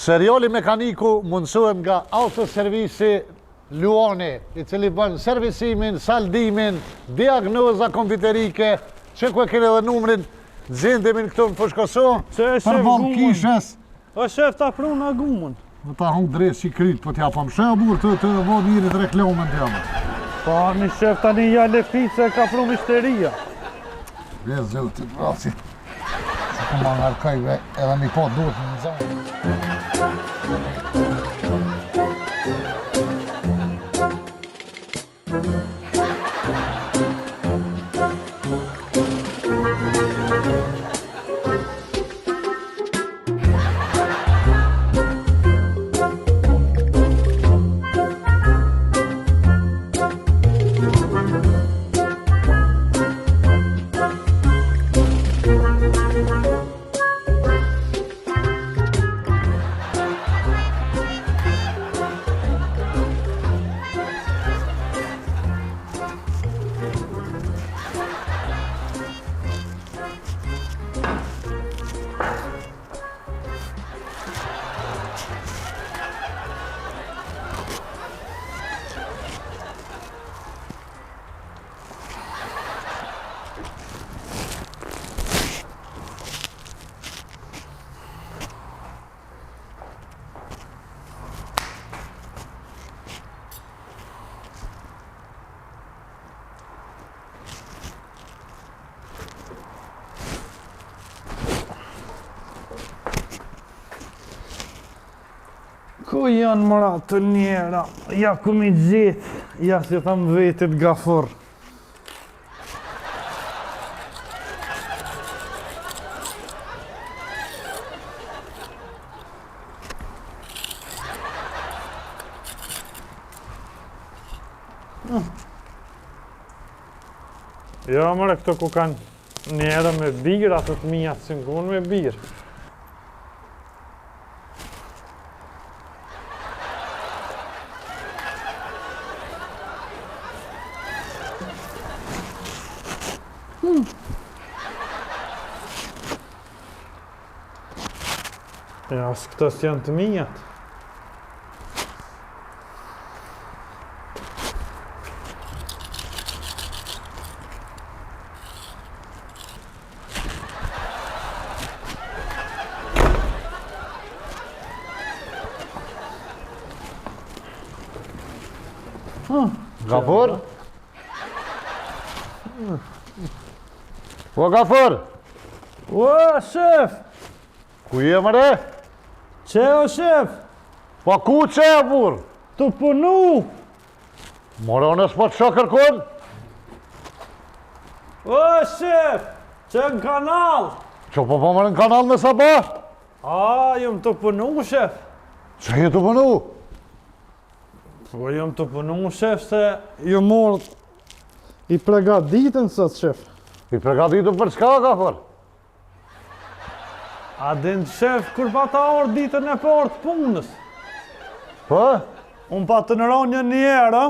Seriali Mekaniku mundësohet nga autoservisi Luani, i cili bën servisimin, saldimin, diagnoza kompjuterike, që ku e kene dhe numrin, zendemi në këtu në Fushkoso, për val kishës. O shef, ta pru në gumën. Ta hong drejt që kryt, po t'ja pëm shëbur të vod njerit reklamën t'jama. Pa, një shef, ta një jale fice ka pru misteria. Vez zhëllë të rasi. Që ku ma ngarkajve edhe mi po duhet në zanë. Ku janë mëra të njera? Ja ku mi gjithë, ja si thamë vetit gafur. Ja mëre këto ku kanë njera me birë, ato të mija të singon me birë. Ja, së këtës janë të mijat. Gafur? O Gafur? O, shef! Ku je mëre? Që o shef? Po ku që e bur? Të punu! Mora unë s'po të shë kërkun? O shef! Që në kanal! Që po po mërë në kanal me sabah? A, jëm të punu, shef. Që je të punu? Po jëm të punu, shef, se ju morë i pregaditën sot, shef. I pregaditën për çka, Gafur? A din shef, kur pa ta orë ditën e parë të punës? Po? Unë pa të nëron një njerë,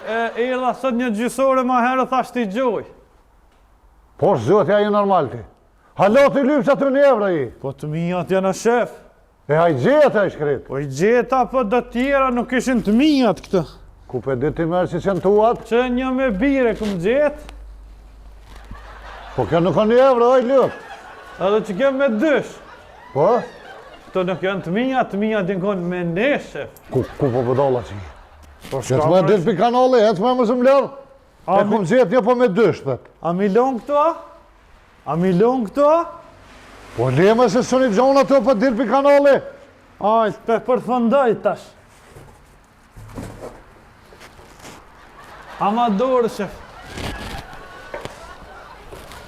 e erdha sot një gjysore ma herë thash t'i gjoj. Po zotja i normal ti. Halo t'i lypë që të një evra i. Po të mijat janë shef. E haj gjeta i shkret. Po i gjeta po dhe tjera nuk ishin të mijat këtë. Ku pe dit ti merë që qenë tuat? Që një me bire këm gjetë. Po kjo nuk ka një evra, oj lypë. Edhe që kem me dysh. Po? Këto nuk janë të mijat dinkon me ne, shef. Ku po pëdolla që i? Po Që të me dit për kanale, e të me më zëmë lërë. E kum gjetë një po me dysh, thët. A milon këto? A milon këto? Po leme se së një gjona të për dit për kanale. Ajt, pe përfëndoj tash. Ama dorë, shef.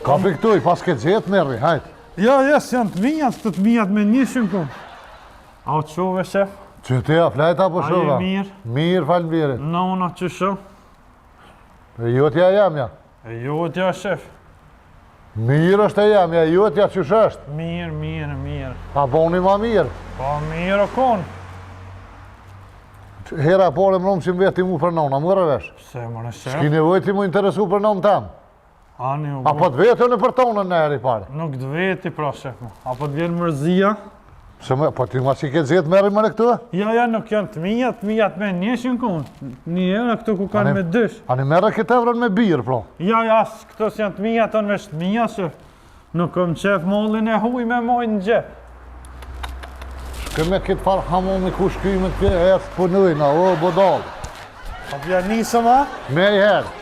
Ka për këtuj, pas ke gjetë merri, hajt. Ja, jes, janë të mijat me njëshin kom. A o qove, shef? Që të ja, flajta po shova? A je mirë? Mirë, falë mbirit. Në una që shë? E jotja jam, ja. E jotja, shef. Mirë është e jam, ja, jotja qysh është. Mirë. A boni ma mirë. Po mirë o konë. Hera pore më nëmë që më veti mu për nona, më rëvesh. Se më në shef? Shki nevoj ti mu interesu për nonë tam. Ani u A po të vetë në për tonën në eri pare. Nuk të veti pra shef mu. A po të vjenë mërzia? Se më, po ti ma që ke zetë merri më në këtu? Ja, nuk janë të mijat me 100 kun. 1 euro këtu ku kanë me 2. Ani merre këtë euron me birë, pro. Ja, këto s'janë të mijat, tonë me 7.000, shef. Nuk kom qef mollin e huj me mojnë në gjep. Shke me këtë farë hamomi ku shkyme të e të punujna, o, bodal. A pja nisëm, a? Me i herë.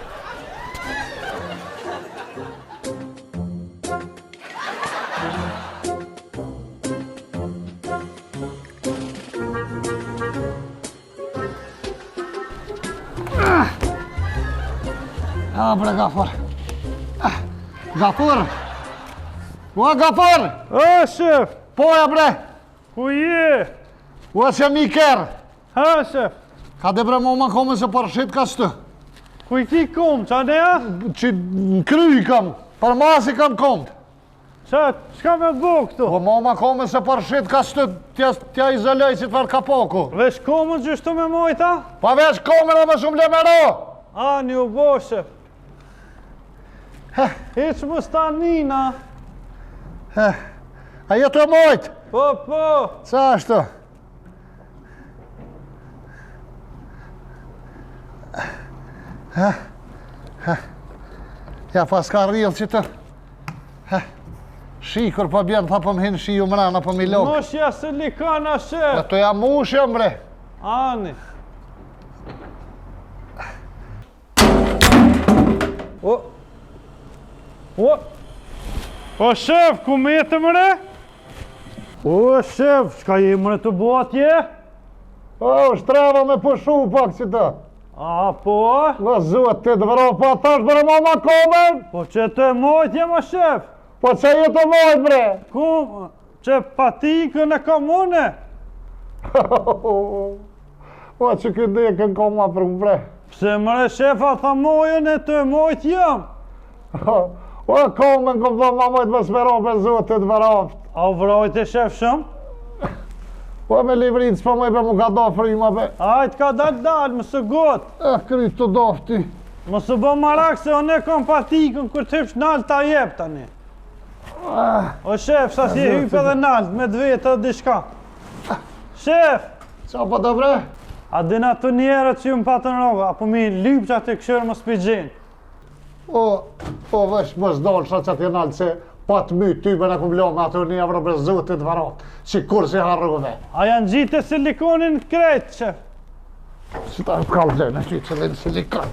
Ja, bre, Gafur. Gafur! Ua, Gafur! O, shef! Poja, bre! Ku je? Ua, që mi kërë! Ha, shef! Ka dhe bre, ma kome se përshit ka stë. Ku i ki kom, qa ne, a? Që në kry kam, për masi kam kom. Shka me bo këtu? Po ma kome se përshit ka stë, tja izolej si të farë kapoku. Vesh komën gjështu me mojta? Pa vesh kome dhe më shumë lemero! A, një u bo, shef. Hiq më stanina. A jetu e mojt? Po. Qa ashtu? Ja, pas ka rrillë që të... Shikur po bjenë, tha po më hinë shiju mrana, po mi lokë. Moshja silikana, shef. Ja, to ja mushja, mbre. Ani. O, shef, ku me jetë mëre? O, shef, shka je mëre të bo atje? O, shtreva me pushu pak që të. A, po? Në zuët të të vëro, po atash bërë ma komen? Po që të mojtje, ma shef? Po që ju të mojt, bre? Ku, që patikën e komune? Po që këtë dhe kënë koma për më, bre. Pse mëre shefa tha mojën e të mojt jam? O, komen këmë dhe ma mojt me smero për zuët të të vëro. A u vrojt e shef shumë? Po me livrinë s'pa mojt për mu ka do frima, be. Ajt ka dal, më së got. Kryt të dofti. Më së bo marak se one kom patikën kër të hypsh nalt ta jep tani. O shef, sa si hyp edhe nalt, me dvetë edhe dishka. Shef! Qa po të bre? A dina të njerët që ju më patën roga, apo mi lyp që atë këshërë më s'pi gjenë. O, vesh më zdonë qa që t'je nalë se pa të mytë ty me në kumë lo me atë një evro për zotit varat, që kur si harruve. A janë gjitë e silikonin krejt, shef? Që ta ka vlenë, që i qëllin silikon.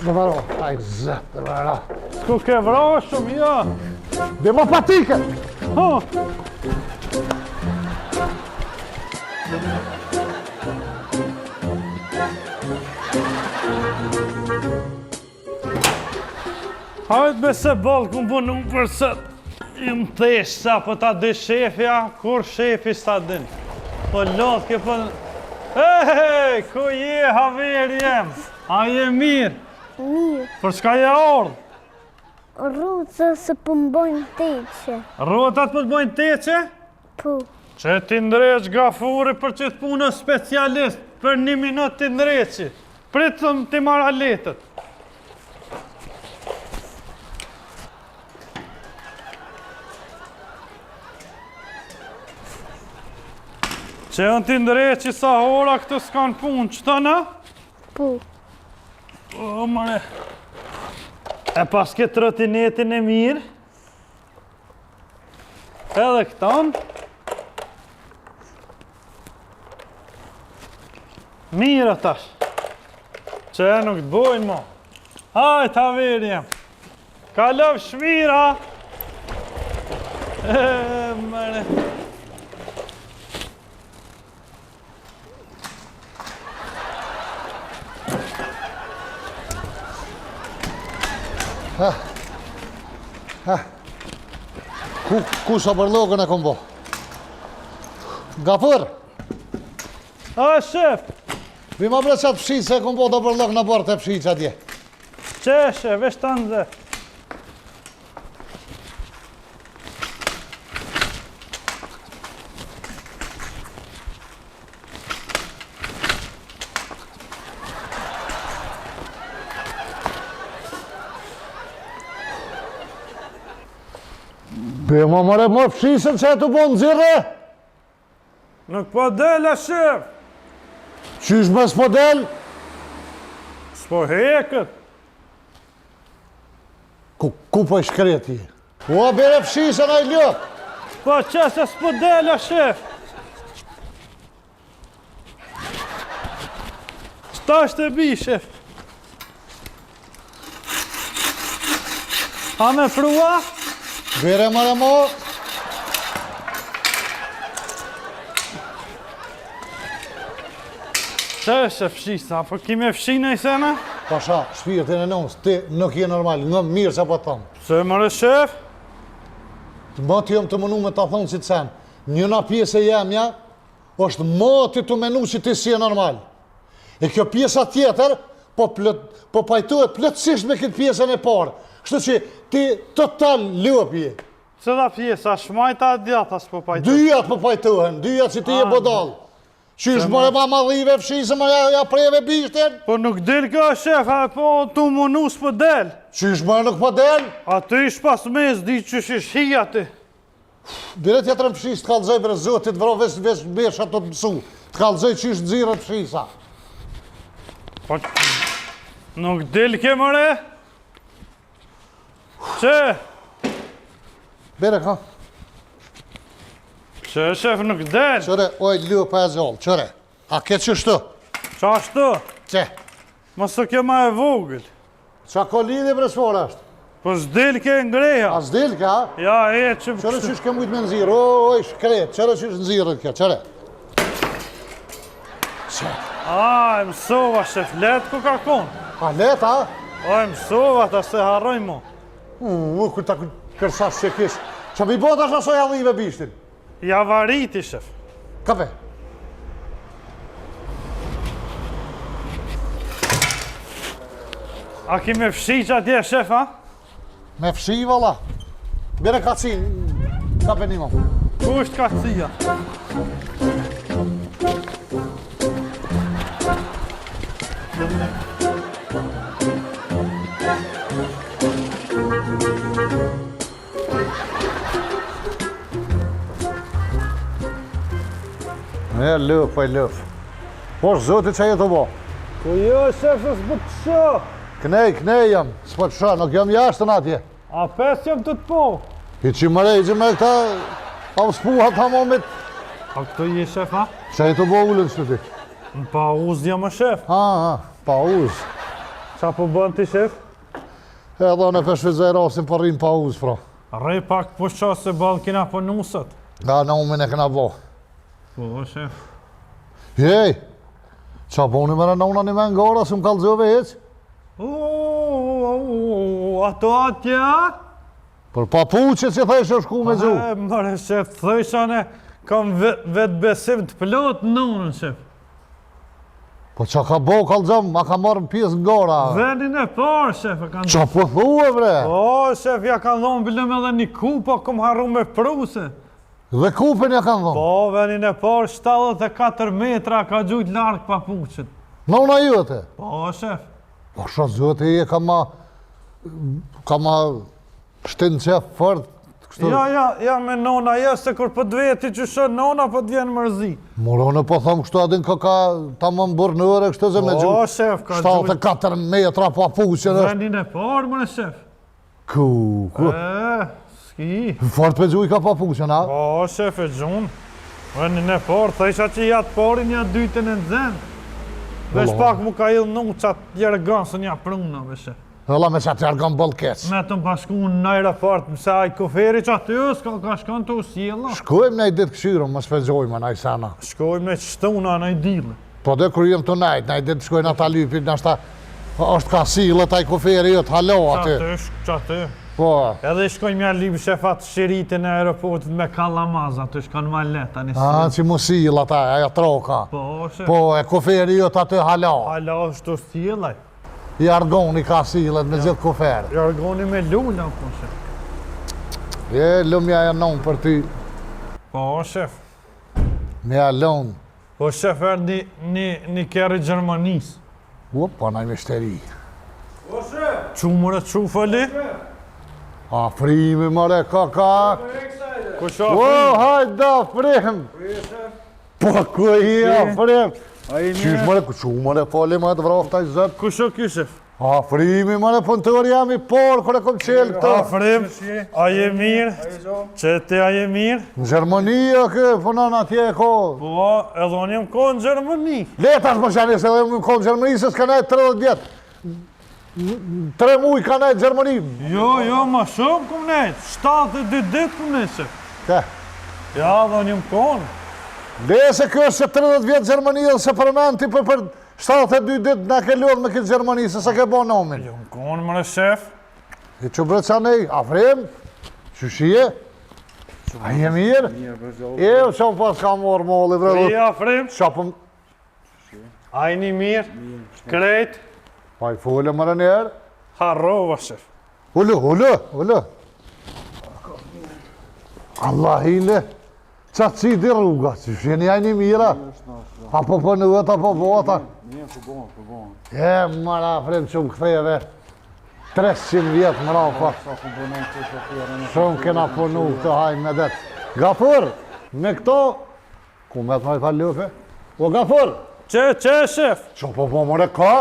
Dhe varat, aj zëtë, dhe varat. S'ku ke vro shumë, jo. Dhe më patike! Hajt be se balë këmë bënë unë përse im thesh sa po ta dhe shefja, kur shefi s'ta din. Po lotë ke po... Hej, ku je haver jem? A je mirë? Mirë, Për shka je ardhë? rrutës se po mbojnë teqe. Rotat po të bojnë teqe? Po, Që ti ndreq Gafuri për që të punë specialist për 1 minut ti ndreqi. Pritëm ti marra letët. Që janë ti ndreqi sa hora këtë s'kan punë, që të në? po, O, mëre. E pas ke trotinetin e mirë. Edhe këton. Mirë tash. Që e nuk të bojnë mo. Hajt, haveri jem. Kalov shmira. Mëre. Ku sa për logën e kom bo? Gafur! A, shef. Vima bre qatë fshit se kom bo të për logë në bërë të fshit që atje. Qeshe, vesh të ndë. Be ma mëre më fshisën që e të bo nëzirë? Nuk po del a shef. Qysh me s'po del? S'po heket. Ku po i shkreti? Ua bere fshisën a i lëp. Po që se s'po del a shef. Qëta është e bi, shef? A me frua? Bere mëre më. Që është e fshisa? Po kime fshina i sena? Pasha, shpirtin e nëmës, ti nuk je normal, nga mirë që po të thonë. Se mëre shef? Të më të jëmë të mënu me të thonë si të sen. Njëna pjesë e jemja, është më të të menu që ti si e normal. E kjo pjesa tjetër, po pajtohet plotësisht me këtë pjesën e parë. Kështu që ti total lëpi. Cëla pjesa, shmajta e djata s'po pajtu. Dyjat po pajtohen, dyjat që ti je bodal. Qysh mëre ma madhive fshisë, më ja preve bishtin? Po nuk del kjo shef, a po tu mënu s'po del. Qysh mëre nuk po del? A ty ish pas mes, di që shish hija ti. Bire tjetër në fshisë të kalëzoj për zotit, vro vesh besha të mësu. Të kalëzoj qysh nëzirët fshisa. Po, nuk del ke mëre? Që? Bire ka? Që shef nuk del? Qëre, oj, lua pa e zollë, qëre. A ke qështu? Qa ashtu? Qe? Mësë ke ma e vogël. Qa ko lidhje për sfor është? Po s'del ke ngreja. A s'dil ka? Ja, e që më Qëre kështu. qysh ke mujtë me nëzirë? Oj, shkret, qëre qysh nëzirët kjo, qëre. Qe? A, e mësova shef, let ku ka konë. A let, a? O, e mësova ta se harroj mo. Kur ta kërsash që kish. Qa mi bota është asoj adhive bishtin? Ja variti shef. Kafe. A ki me fshi që atje shef, a? Me fshi, valla. Bire kacin, kafe një më. Ku është kacia? E lëf, e lëf. Po është zotit që jetë të bo. Po jo shef, se s'bu të shë. Knej jam, s'po të shë, nuk jam jashtë në atje. A pes jam të po. I që më rejgjë me këta, a më spuha të momit, A këto je shef, a? që jetë të bo ullën së ti. Në pa uz jam e shef. Pa uz. Qa po bën ti shef? Edhe në feshvizaj rasin për rinë pa uz, fra. Rej pak po qa se bal kina po nusët. Nga në umin e këna bo. Po shef. Jej, qa poni me në una një me ngora, së më kalëzove heq? Ato atje, a? Për papuqet që thejshë është ku me gju. Mëre shef, thëshane, kam vetë besim të plot në unën shef. Po qa ka bo kalëzëm, ma ka marrë pjesë ngora. Vendin e parë shef e kanë... Qa po thue, bre? Po shef, ja kanë dhonë bilëm edhe një ku, po kom harru me pruse. Dhe kupin ja kanë dhonë. Po, vendin e parë 74 metra ka gjujt larkë papuqet. Në una jote. Po shef. Po shë zote i e ka ma shtinë qef fort. Ja me nona, se kur po dveti që shë nona, po t'vjen mërzi. Morone po thëmë kështu adin ka ta më mbërnëre kështu zë me Po gjuhë. shef, ka gjujt. 74 metra papuqen është. Vendin e parë, mëre shef. Ku? Ski. Fort për gjuhë i ka papuqen, a? Po shef e gjunë. Vendin e parë, thësha që jatë parin, ja dytën e nëzën. Vesh pak mu ka illë nuk qatë tjerë gansën ja pruna, shef. Vëlla me qatë jargon bol keq. Me të më pashku në najra partë, mëse aj koferi që aty është, ka shkon të usjela. Shkojmë në i ditë këshyrën, më shpezojmë në i sana. Shkojmë në qëtuna në i dilë. Po dhe kër jem të najtë, në i ditë shkojnë ata lypit, në është ka silët aj koferi jëtë, halo aty. Qatë. Po. Edhe shkojmë ja lipë shefat shiritin e aeroportit me kalamaz, aty shkon ma leta një A, që mu silë ata, aja troka. Po, shef. Po, e koferi jëtë aty halo. Hala është usjelaj. I argoni ka silët me gjithë koferë. Jargoni me lulla, po, shef. Lumja e nëmë për ty. Po, shef. Mja lënë. Po, shef, erdi një kërë i Gjermanisë. Po, në i mishteri. Qumër e qufali? Afrimi mare kaka. Kush O, afrim? hajde afrim. Po, ku i afrim? Qysh mare, ku mare fali ma të vrafta i zët. Kush o ky shef? Afrimi mare punëtor jam I por, kër e kom qelë këta. Afrim, a je mirë? Që ti a je mirë? Në Gjermani e kë, punon atje e ko. Po, edhe unë jem kohë në Gjermani. Letash më shani, se dhe më kom Gjermani, se s'ka nejtë 30 vjetë. 3 muj ka nejtë Gjermani. Jo, ma shumë kum nejtë. 72 ditë kum nejtë shef. Ke, Ja, edhe unë jem kohën. le se kjo është se 30 vjetë Gjermani dhe se përmenti për 72 ditë në ke lodhë me këtë Gjermani, se se ke bo nomin. Jem kohën mëre shef. I që brët sa nej, afrim, qëshie? A je mirë? E, që pas ka morë molli, I bre, afrim, qapëm, a i një mirë? Krejt? pa I folë mërë njerë. Harrova shef. Ullu. Allah hile, qatë si di rruga, që sheni ajni mira. Apo për nëvet, apo bota. E, mara, frem që më këtheve. 300 vjetë më rafa. Shumë kena punu këtë hajnë me det. Gafur, me këto, ku me të ma I fa lufe? O, Gafur, Që shef? që po mëre ka?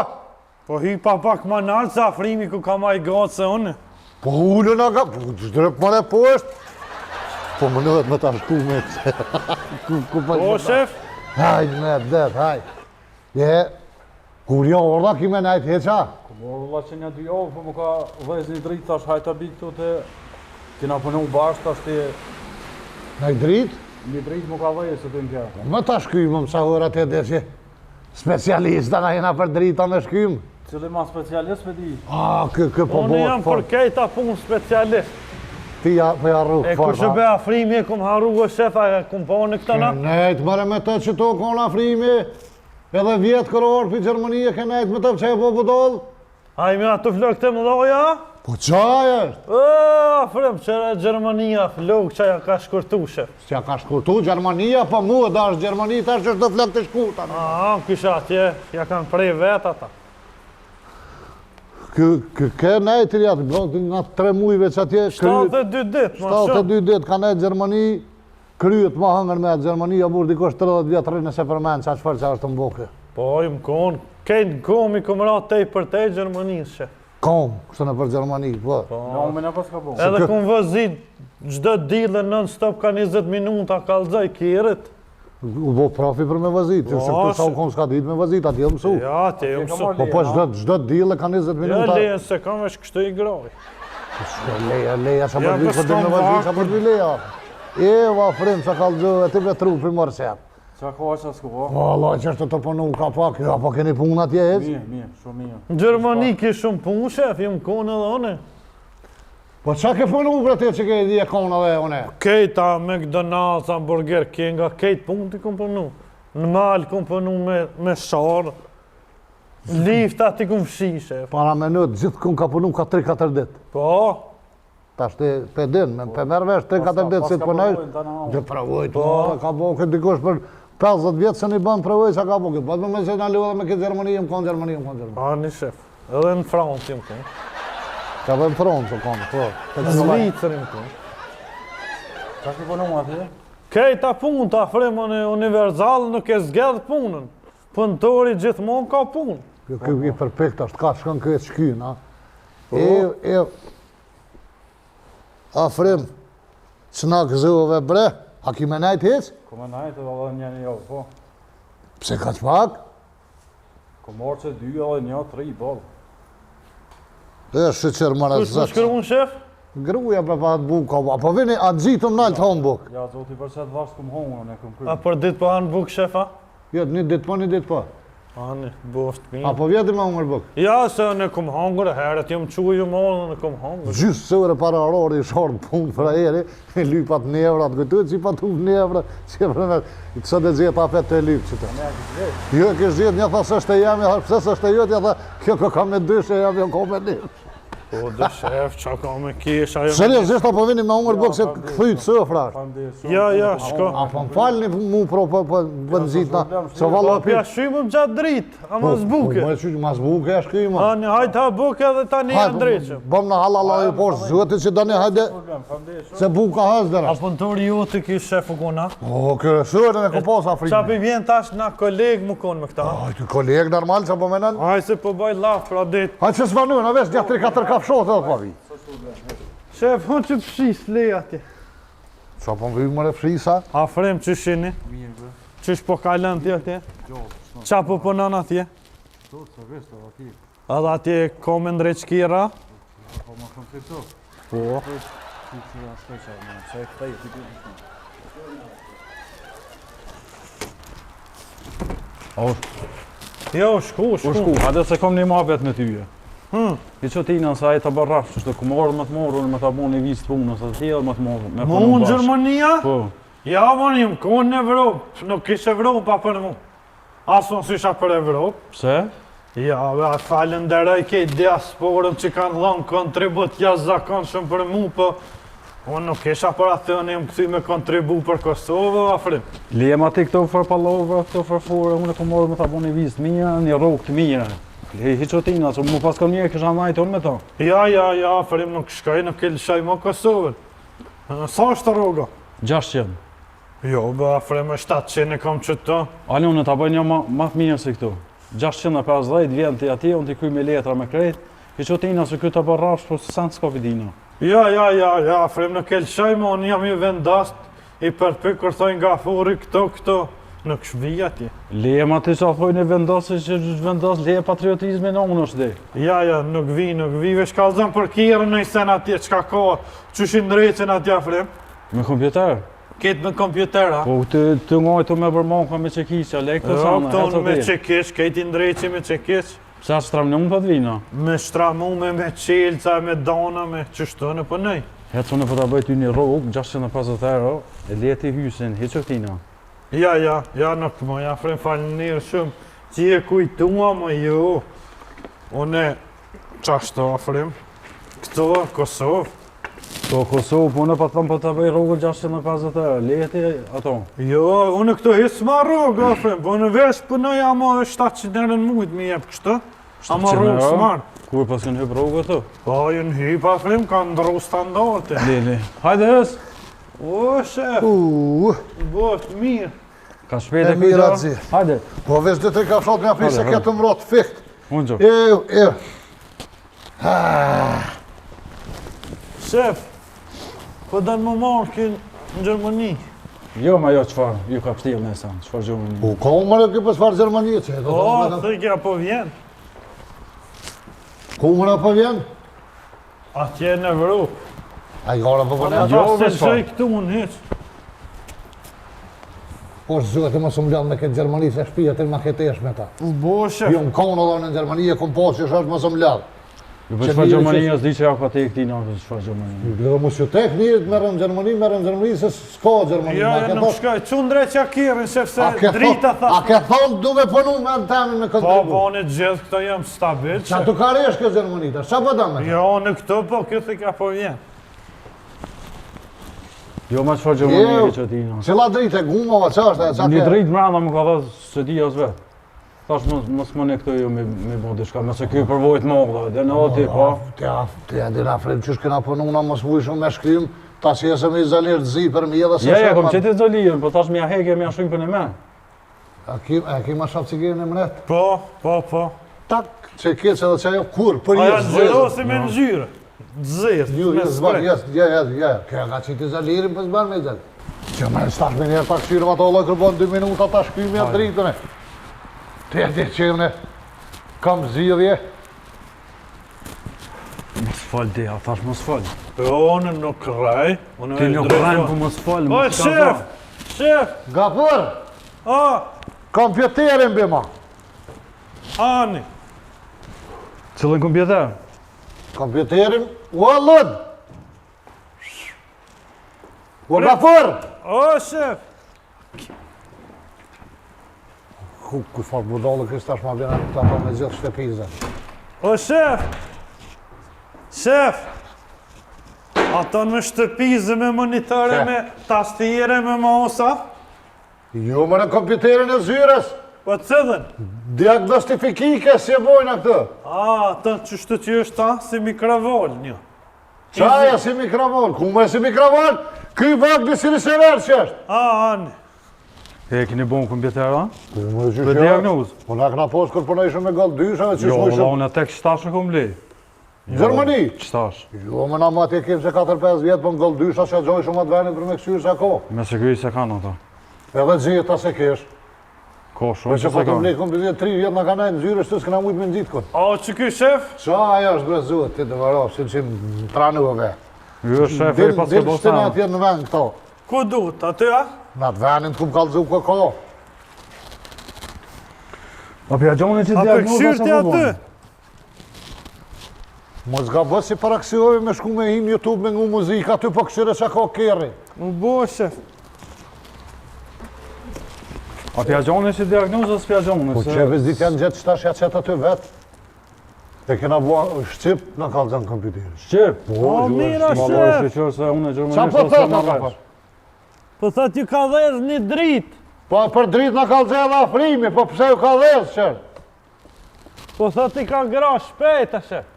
Po hi pa pak ma nalë se afrimi ku ka ma I gatë se unë. Po ullu nga ka, po drëp mëre poshtë. Po më nëvet me ta shku me të. Ku pa Po shef? Hajde me det, hajde. Je, kur jo orda kime najtë heqa? Valla që një 2 javë, po më ka vëzë një dritë, tash hajta bi këtu të kena punu bashkë, tash të Najtë dritë? një dritë më ka vëzë se të në kja. Më ta shkymë më sa horat e dhe që specialista na jena për drita me shkymë. Cili ma specialist me di. A, kë po Unë jam për bëhet, kejta punë specialist. ti ja po ja rrugë E ku që be afrimi e kum harru o shefa e kum po në këta na? Nejtë mëre me të që to kona afrimi, edhe vjetë këror për Gjermënije ke nejtë me të që e po budol. A i me atë flok të më dhoja? Po qaj është? Afrim, qëra Gjermania flok që ja ka shkurtu shef. S'ja ka shkurtu Gjermënija, po mu e da është Gjermëni, ta është do flak të shkurta. Kisha atje, ja kanë prej vetë ata. Ke nejtë rjatë, nga 3 mujve që atje 72 ditë, ma shumë. 72 ditë ka nejtë Gjermëni, kryet ma hëngër me Gjermënia, burë dikosh 30 vjetë rrinë se përmenë që qëfar që është të mboke. Po, im konë, kejtë komi kom ra tej për tej Gjermanisë shef. Kom, kështë në për Gjermani, po. Në ume në pas ka bo. Edhe kom vëzit, gjdo dile non-stop ka 20 minuta kalzaj kirit. U bo profi për me vazit, që se këtë sa u kom s'ka dit me vazit, ati e mësu. Ja, ti e mësu. Po gjdo dile ka 20 Ja, minuta. lejen se kam vesh kështu I groj. Leja, sa Ja, për dit, po për dit me s'kom vazit, sa vakë. për dit leja. E, va frim, sa kalzë, ti me trupi mërë set. Qa ka që s'ku bo? Allah, që është të punu ka pak, apo keni punë atje e? Mirë, shumë mirë. Në Gjermani ki shumë punë shef, jem konë edhe one. Po qa ke punu për te që ke di e kona dhe une? Kejta, McDonald's, Hamburger King, kejt punë ti kom punu. Në malë kom punu me sharë. Lifta ti kom fshi shef. Para minut, gjithë kun ka punu ka 3-4 dit. Po, Ta shte pe din, pe merë vesh 3-4 dit si të punoj. Dhe pravojt, ka bo këtë dikush për 50 vjetë se një bënd pravojt sa ka bo këtë. Bëtë me se në lu edhe me këtë Gjermani, jem konë Gjermani, jem konë Gjermani. a një shef. Edhe në Francë jem konë. Ka bëjmë fronë që konë, po. Në Zvicër jem konë. Qa ki punu atje? Kejta punë ta fremën e universal nuk e zgedh punën. Punëtori gjithmonë ka punë. Kjo i përpekt është, ka shkën këtë shkyn, a? Afrim, që na gëzove bre, a ki me najtë heq? Ku me najtë edhe një javë, po. Pse ka që pak? Ku morë që 2 edhe një 3 bolë. E shqyqer më Kush më shkru në shef? Gruja për pa atë buka, apo vini atë gjitëm nalë të honë buk. Ja, zoti për që të vashë kum hongë, ne kum A kry. për ditë po anë buk shefa? Jetë një ditë po, një ditë po. Ani, boft mirë. Apo vjetë me umër buk. Ja, se në kom hangër, herët jem quj ju mollë në kom hangër. Gjysë sëre para orari i sharë punë për aeri, lypat nevrat, këtu që i patu nevrat, që e përmet, i kësë dhe zjetë apet të lypë që të. Jo, kështë zjetë, një tha së është e jam, ja tha pëse së është e jotë, ja tha, kjo ka me dyshe, jam jo ka me një. Po, dhe shef, qa ka me kesh, ajo... Seriozisht apo vini me hungër bëk se këthyt sëfra? Ja, shko. A po më falni mu pro bënzitna, se valla Po, pja shymëm gjatë dritë, ama zbuke. Po, ma zbuke e shkyma. Ani, hajtë ha buke edhe tani e ndreqëm. Bëm në halala i poshtë, zëti që dani hajde, se buka hëzdera. A punëtori ju të ki shefu kona? O, kërë sërën e ku posa Qa frikë. pi vjen tash na kolegë më konë me këta? Aj, ty kolegë normal që po menen. Aj, se po baj laf pra dit. Aj, që s'manu, në vesh 3-4 kafshot edhe pa vi. Shef, hun që pëshis lej atje. Qa po më më refshisa? A frem që shini? Qysh po kalën ti atje? Qa po punon atje? Edhe atje ka me ndrejt shkira? Po. Jo, shku. Hajde se kom një mabet me tyje. I që tina sa e të barrash, që ku morë më të morë, me të bo një vistë punë, se të tjelë më të morë. Më unë Gjermania? Po. Ja, më një më konë në Evropë, nuk ishë Evropa për mu. Asë nësë isha për Evropë. Pse? Ja, be, falenderoj kej diasporën që kanë dhënë kontribut jashtëzakonshëm për mu, po unë nuk isha për atë një më këthy me kontribu për Kosovë, afrim. Lema ti këto farpallove, këto farfore, unë e ku morë me të bo një vistë mija, një rogë të mija. Hiqotina, që mu pas kom njerë kësha najtë unë me ta. Ja, afrim nuk shkaj, nuk e lëshaj më Kosovën. Sa është të roga? 600. Jo, be, afrim e 700 e kam qëto. Ale unë të bëj një ma të mirë se këto. 650 vjen të ati, unë t'i kuj me letra me krejt. Hiqotina, që këtë të barrash, po se sen s'ka vidina. Ja, afrim nuk e lëshaj më, unë jam i vendast, i përpyk kur thoi nga furi këto. Nuk shvij atje. Lema ti që a thojnë e vendosë që vendosë leje patriotizmin unë është dhe. Ja, nuk vi, veç kalzën për kjerën në i sen atje, qka ka, që shindreqen atje afrim? Me kompjuter? Ketë me kompjuter, a? Po të ngajtu me bërmonka me qekisha, le këto sana, Këton me qekish, ketë i ndreqi me qekish. Pse a shtram në unë të vina? Me shtramume, me qelca, me dana, me qështu në pënej. Hecë unë po ta bëj ty një rrugë, 650 euro, e leti hysin, hiqoktina. Ja, nuk më, ja frem falenirë shumë, që je kujtua më jo. Une, qashtu afrim, këto, Kosovë. Po Kosovë, po unë pa thëmë po ta bëj rrugë 650 euro, leti ato. Jo, unë këto hisë ma rrugë, afrim, po në vesh pënoj ama 700 euro në mujtë me jepë kështë, ama rrugë smarë. Kur pas kënë hypë rrugë ato? Po, jënë hypë afrim, ka ndru standarte. Lili, hajde hës! O, shef, bot, mirë. Ka shpejt e mirë kujta? atëzi. Hajde. Po vesh 2-3 kafshot nga prisë se Hajde, këtë më rotë fikt. Unë gjo. Shef, po dënë më marrë kënë në Gjermani. Jo, ma jo qëfar, ju ka pështilë nesa, qëfar gjumë një. Po, ka më në këpës farë Gjermani, që e do O, të thëkja po vjen. Ku më në po vjen? Atje në Evropë. A i gara po Po përne? në Jo, ta se veç, po. gjej këtu unë heq. Po, zëtë më së më lënë me këtë Gjermani, se shpija të më ketesh me ta. Bo, shef. Jo, më konë edhe në Gjermani, e kom posë që është më së më lënë. Ju për qëfar Gjermania s'di që ja ka te këti në për qëfar Gjermania. Dhe mu që tek njët merën Gjermani, se s'ka Gjermani. Ja, nuk shkaj, që ndre që akirin, shef, se drita A tha. ke thonë du me punu me në temin me Po, kontribu? po, në gjithë këto jam stabil, Qa shef. të karesh këtë Gjermani, ta qa përdam me ta? Jo, në këto, po, kjo thëkja po vjen. Jo, ma qëfar Gjermania që ti në. Cila dritë e gumova, qa është e qa Një ke? dritë mranda më ka dhe së di as vetë. Tash mos më ne këto jo me bo dishka, mëse kjo përvojt më dhe, dhe në oti, po. Te e dina frem qysh këna pununa mos vujshëm me shkrim, ta që jesëm i zalirë të zi për mi edhe se Ja, kom qëti zolirën, po tash mja heke, mja shumë për në me. A ki ma shaf cigerin e mret? Po. Tak, që keq edhe që ajo kur, për Aja jesë gjërosi me në gjyre. Dzirë, Ju, me spre. Kja ka qiti zalirin për zban me zali. Që me në stash me njerë ta këshirëm ato Allah kërbon 2 minuta ta shkymi atë dritën e. Te që une kam zidhje. Mos fal dia, thash mos fal. Jo, unë nuk raj. Ti nuk rajnë po mos fal, O, mos ka shef! Shef! Gafur, A, kompjuterin bima. ani. Cëllën kompjuter? Kompjuterin, u allën. U gafur. O, shef! Ku farë budallë kështë tash ma bjena këta pa me gjithë shtepizën. O, shef! Shef! Ato në shtëpizë me monitore, Çe? me tastiere, me mausa. Jo më në kompjuterin e zyres. Po cëdhen? Diagnostifikike si e bojnë atë. Ato qështu që është ta si mikrovol një. Qaja si mikrovol, ku me si mikrovol? Ky bak bisi në sever që është. Ani. E keni bon kompjuter, a? Për Për diagnozë? Po na këna posë kur punojshëm me gallë dyshave që Jo, shmoj valla, shumë. unë tek qëtash në kom lej. Gjermani? Qëtash? Jo, më na ma të kemë që 4-5 vjetë, po në gallë dysha që gjoj shumë atë venit për me kësyrë se ko. Me se këj se kanë ata. Edhe gjitha se kesh. Ko Po shumë që që po se të kanë. mlej kompjuter 3 vjetë na ka najtë në zyre, shtu s'këna mujtë me nëzitë kon. O, që ky shef? Qa aja është brezuat, ti të varo, që më tranuve. Jo, shef, e pas ke Dilë shtina bosa. atje në vend këto. Ku duhet, aty a? Në atë venin të kumë kallëzu ko. A për gjonin që A për diagnoza këshyrë sa ti po aty? bon? Mos ga bës si paraksiovi me shku me him YouTube me ngu muzika, aty po këshyre që ka kerri. U bo, shef. A për gjonin që diagnoza s'pja gjonin? Po që vëzdi t'janë gjithë qëtash ja qëtë aty vetë. E kena bua Shqip, në kallëzën kompjuteri. Shqip? O, mira, Ma shef. lojë shqyqër se unë e Qa Gjermanisht po ose thët në ato? vesh. Po thët ju ka dhez një dritë. Po për dritë në kallëzën edhe afrimi, po pse ju ka dhez qërë? Po thët i ka gra shpejta, shef.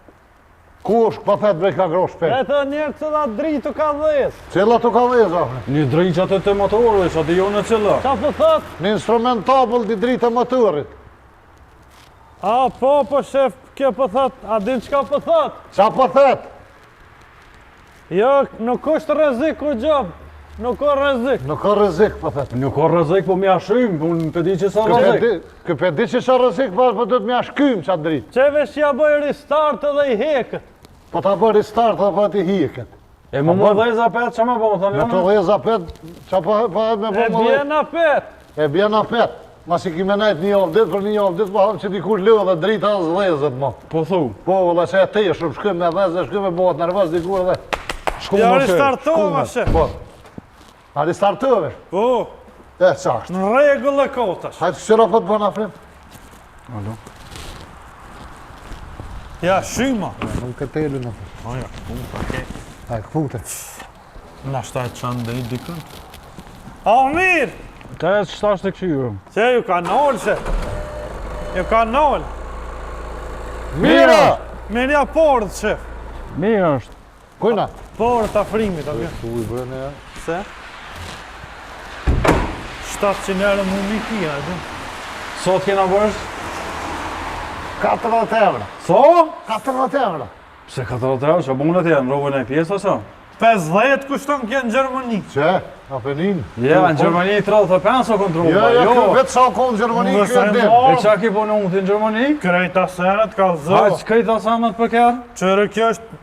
Ku është po thët brej ka grosh shpejt? Eto njerë që da dritë u ka dhez. Cilla tu ka dhez, afri? Një drejtë që atë të motorë, që atë jo në cilla. Qa po thët? Në instrumentabël di dritë e motorit. A, po, shef, kjo po thët. A din qka po thët? Qa po thët? Jo, nuk është rrezik u gjobë. Nuk ka rrezik. Nuk ka rrezik, po thët. Nuk ka rrezik, po mja shym, po unë pëdi që sa rrezik. Këpe di që sa rrezik, po do të mja shkym qatë dritë. Qeve që ja bëj restart edhe i hekët. Po ta bërë restart dhe po ti hiket. E më më dhejza petë që më po, thani Me të unë? dheza pet, qa po me E po më bje në pet. E bjena pet. Mas i kime najt një javë dit, për një javë dit, po hamë që dikush lëve dhe drita as dhezët mo. Po thu. Po, vëlla që e te shumë shkym me dhezë, shkym me bëhet nervës dikur dhe shku Ja më restartova, shef. Po. A restartove? Po, E, qashtë. në regull e kotash. Hajtë qëra po të bëna frim? Alo. Ja, shyma. Nuk e telu në frim. Oja, unë pake. Hajtë këpute. Na shtaj qanë dhe i dikën. A, mirë! Te e që shtash të këshyrë. Që ju ka nolë, shef. Ju ka nolë. Mira! Mirja porët, shef. Mirë është. Kujna? Porët afrimit, a vjen. Ku i bërën e ja? Se? 700 euro mu mi kia, e du. Sot kena bërsh? 40 euro. So? 40 euro. Pse 40 euro, që bunët janë, rovën e pjesë ose? 50 kushton kje në Gjermani. Që? Apenin? Ja, në Gjermani 35 o kontrolë. Jo, jo, kjo vetë sa konë Gjermani Nuk kjo e është din. e E qa ki po në unë të në Gjermani? Krejta seret ka zë. Haqë krejta sanat për kërë? Qërë kjo është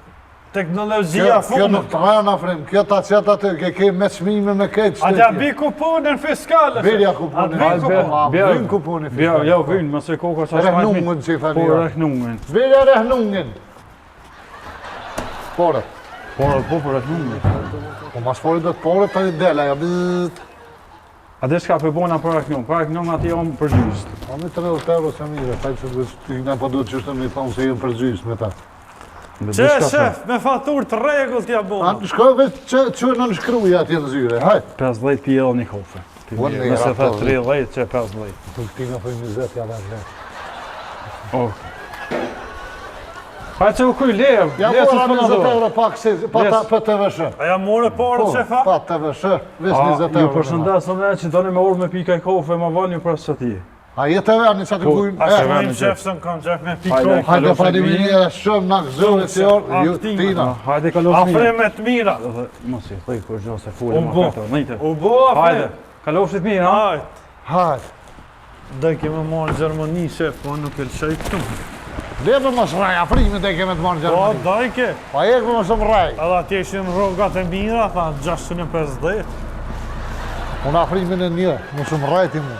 teknologjia Kjo nuk fundit. të rana frim, kjo ta qëtë aty, ke me çmime me këtë A t'ja bi kuponën fiskale. Birja kuponi. A t'bi kupon. Vin kuponi. Bja, ja, vynë, mëse koka sa Rehnungen që i thani. Po, rehnungen. Birja rehnungen. Pore. Po, rehnungen. Po mas pore do të pore të një dela, ja bët. A dhe shka për bona për rehnung? Për rehnung ati jam për gjystë. A mi 30 euro se mire, taj që të nga po duhet qështë me thonë se jenë përgjys me ta. Që shef, me fatur të regull t'ja A bona. në shkoj veç që në nëshkruja atje në zyre, hajt. 50 pjellë një kofe. Po, ne, Nëse ato, the 30 që 50. Të këti nga për 20 ja dhe dhe. Oh. Hajtë që u kuj levë, Ja levë mora që 20 s'pëna euro pak si, pa të vëshë. A ja more porët, shefa? Pa të vëshë, vis 20 Ju euro. përshëndesëm ne që doni me urë me pika i kofe, ma vani ju prasë që ti. A jetë e veni që të Po, kujnë? A se që veni mojmë që- shef se në kam gjak me Hajde. pikon. Hajde faleminderit shumë na gëzove si orë, ju Aktima. tina. Hajde kalofë mirë. Afrimet mira. Mos i thëj kur gjo se fulle U ma bo. këto, nëjte. U bo Hajde, afrim. kalofshit mirë, ha? Hajt. Hajde. Dhe keme marrë Gjermani, shef, po nuk e lëshaj këtu. Lebe mos raj, afrimit e keme të marrë Po, Gjermani. dajke. Pa e këmë mos më raj. Edhe atje ishin rrogat e mira, tha 650. Unë afrimin e një, mos më rajti mu.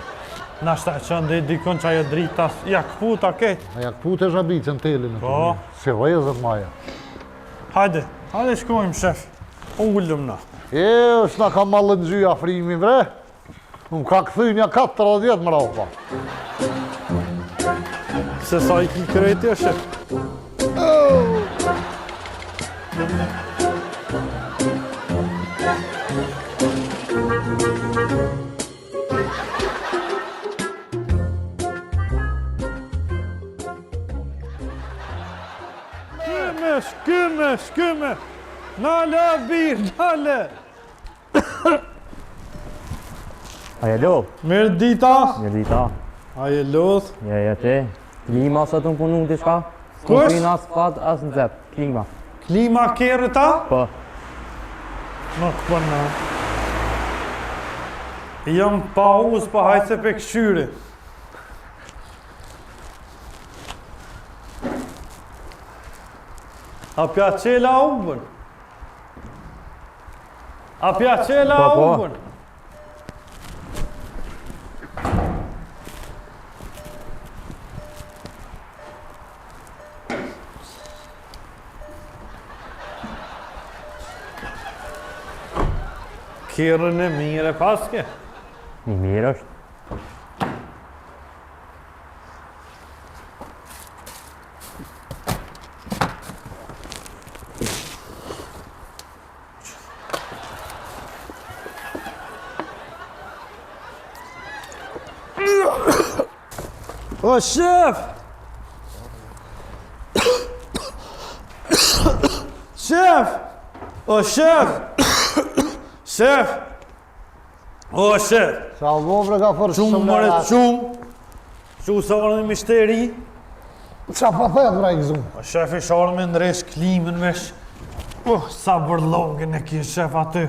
Na shta që ndë dikon që ajo drita, ja këputa ketë. A jak pute zhabicën telin. Po. Si vëzët maja. Hajde, hajde shkojmë, shef. Ullëm na. E, është na ka mallën gjy afrimi, bre. Unë ka këthynja 40 më raupa. Se sa i ki krejtja, shef. Shkyme! Nale, bir, nale! A je lodh? Mirë dita! Mirë dita. A je lodh? Je ti. Klima sa të më punu diçka? Kush? S'më as fat as në zep. Klima. Klima kere ta? Po. Nuk përna. Jam pa uz, pa hajse pe këshyri. A piacela umbën? A piacela Po. umbën? Kjerën e mire paske? Një mirë është. O, shef! Shef! O, shef! Shef! O, shef! Sa vobre ka forë Qumë mëre qumë! Qumë sa orë në mishteri! Qa pa thejt vra i gëzum? O, shef i shorë me ndresh klimën vesh. Sa bërlogën e kje shef aty.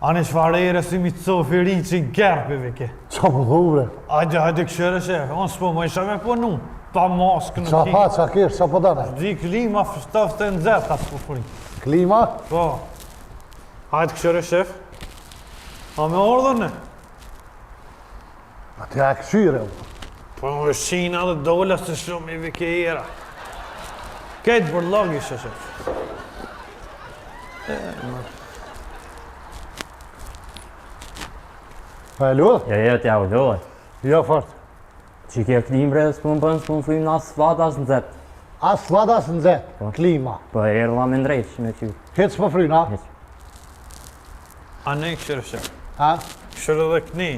Ani shfarere si mi të sofi ri që i gerpive ke. Qa po dhubre? Hajde këshere shef, unë s'po më isha me punu. Pa maskë në Qa ki. pa, qa kesh, qa po dane? Di klima ftaftë e nëzeta s'po fri. Klima? Po. Hajde këshere shef. A me ordhën e? A të ja këshyre. Po në shina dhe dola se shumë i vike era. Kejtë bërlog ishe shef. Pa e lodh? Je t'ja u lodh. Jo fort. Që kje klimre s'po më bënë, s'po më frim në as fat as në zep. As fat as në zet. Klima. Po e erdha me ndrejsh me qyr. Hec po fryna? Hec. A ne këshere shef. Ha? Këshere dhe këni.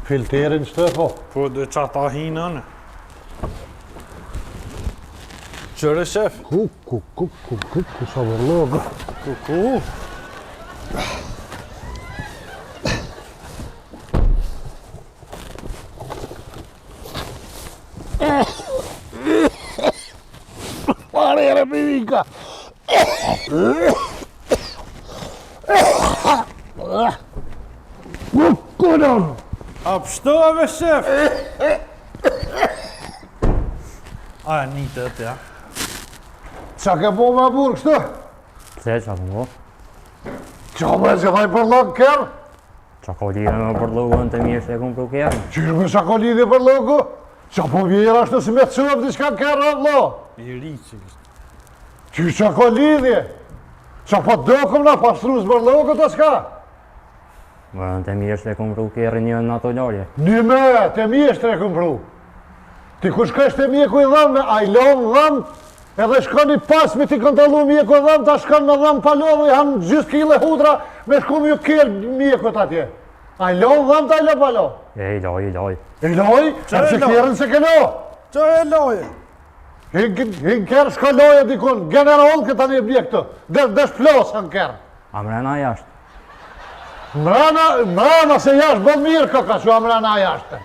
Filterin që të po. Po dhe qata hinë anë. Qëre shef. Ku, sa vërlogë. Kuku. Parere pivika. Kukunon. A pështove shef. A një të të ja. Qa ke po me burë kështu? Pse qa të mo? Qa me që thaj për logë kërë? Qa ko lidhe me përlogën të mirë se kom pru kjerën. Qyrë me qa ko lidhje për logu? Qa po vjera ashtu si me të cëvë diçka kërë vlo? I ri që kështë. Qyrë qa ko lidhje? Qa po dokum na pastrus për logu të shka? Vërën të mirë se kom pru kjerën një në ato larje. Një me, të mjeshtre këm pru. Ti ku shkësht e mjeku i dhamë, a i lomë dhamë, edhe shkoni pas me ti kontrolu mjeku i dhamë, ta shkon me dhamë palodhu, i hanë gjysë kile hudra, me shkum ju kjerë mjekut atje. A i lomë dhamë, ta i lo palo. I loj. I loj, e Qa e pse lo? kjerën se ke lo. Qa e loje? Hinë kjerë shko loje dikun, general këta një mjekë të, desh plosë në kjerë. A mrena jashtë. Mrana se jashtë bën mirë këka që amrana jashtë.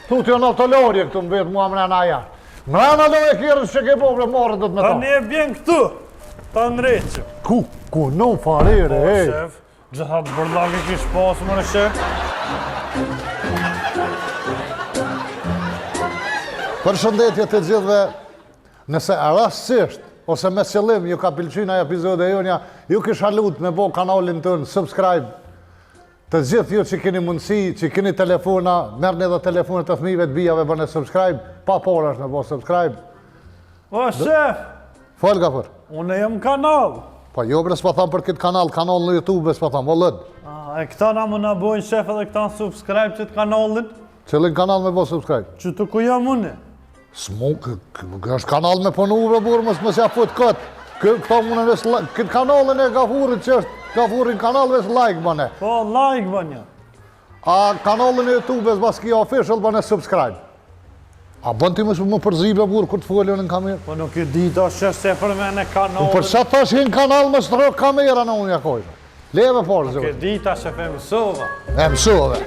Tu t'jo në të lorje këtu më vetë mu amrana jashtë. Mrana loje kjerës që ke po bre morë dhëtë me Ta ta. ne e bjen këtu. Ta nreqëm. Ku, non farere, O, hej. shef. Gjithat bërlake kish pasë më në shef. Përshëndetje të gjithve, nëse rastësisht, ose me qëllim, ju ka pëlqyna epizode e jonja, ju kisha lut me bo kanalin tënë, subscribe, të gjithë ju që keni mundësi, që keni telefona, merrni edhe telefonet të fëmijëve të bijave, bëni subscribe, pa por është me bo subscribe. O, shef. Fol ka për. Unë jam kanal. Po jo bre s'pa tham për këtë kanal në YouTube s'pa tham, o lëd. E këta na më bojnë shef edhe këta në subscribe që të kanalin. Qëllin kanal me bo subscribe? Që të ku jam une. S'mu, është kanal me punu bre burë, mos ja fut këtë. Këto mune këtë kanalin e Gafurit që është Gafurin kanal vesh like bane. Po, like bënja. A kanalin e YouTube-es bas kia official bane subscribe. A bën ti më përzibe burë kur të folën në kamerë? Po nuk i di ta se për me në kanalin. Për sa tash në kanal më shtro kamera në unë jakojnë. Leve parë, Nuk i zëvë. di ta se fe mësova. E mësove.